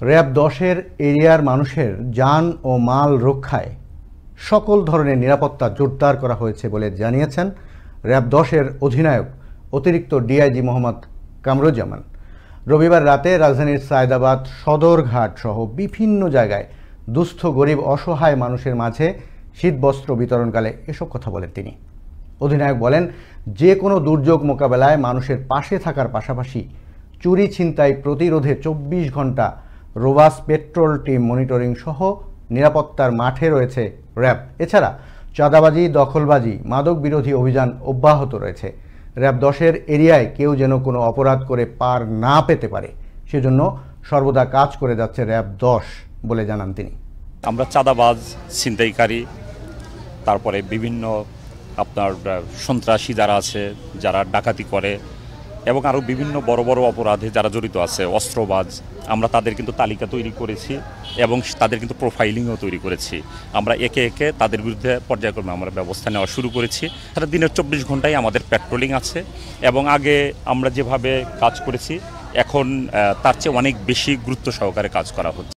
RAB ১০-এর এরিয়ার মানুষের যান ও মাল রক্ষায় সকল ধরনের নিরাপত্তা জোরদার করা হয়েছে বলে জানিয়েছেন র্যাব ১০-এর অধিনায়ক অতিরিক্ত ডিআইজি মোহাম্মদ কামরুজ্জামান। রবিবার রাতে রাজধানীর সায়দাবাদ সদরঘাট সহ বিভিন্ন জায়গায় দুস্থ গরিব অসহায় মানুষের মাঝে শীতবস্ত্র বিতরণকালে এসব কথা বলেন তিনি। অধিনায়ক বলেন, যে কোনো দুর্যোগ মোকাবেলায় মানুষের পাশে থাকার পাশাপাশি চুরি ছিনতাই প্রতিরোধে ২৪ ঘন্টা রোবাস পেট্রোল টিম মনিটরিং সহ নিরাপত্তার মাঠে রয়েছে র্যাব। এছাড়া চাঁদাবাজি, দখলবাজি, মাদক বিরোধী অভিযান অব্যাহত রয়েছে। র্যাব ১০-এর এরিয়ায় কেউ যেন কোনো অপরাধ করে পার না পেতে পারে, সেজন্য সর্বদা কাজ করে যাচ্ছে র্যাব ১০ বলে জানান তিনি। আমরা চাঁদাবাজ, ছিনতাইকারী, তারপরে বিভিন্ন আপনার সন্ত্রাসী যারা আছে, যারা ডাকাতি করে এবং আরও বিভিন্ন বড় বড় অপরাধে যারা জড়িত আছে, অস্ত্রবাজ, আমরা তাদের কিন্তু তালিকা তৈরি করেছি এবং তাদের কিন্তু প্রোফাইলিংও তৈরি করেছি। আমরা একে একে তাদের বিরুদ্ধে পর্যায়ক্রমে আমরা ব্যবস্থা নেওয়া শুরু করেছি। সারা দিনের ২৪ ঘন্টায় আমাদের প্যাট্রোলিং আছে এবং আগে আমরা যেভাবে কাজ করেছি এখন তার চেয়ে অনেক বেশি গুরুত্ব সহকারে কাজ করা হচ্ছে।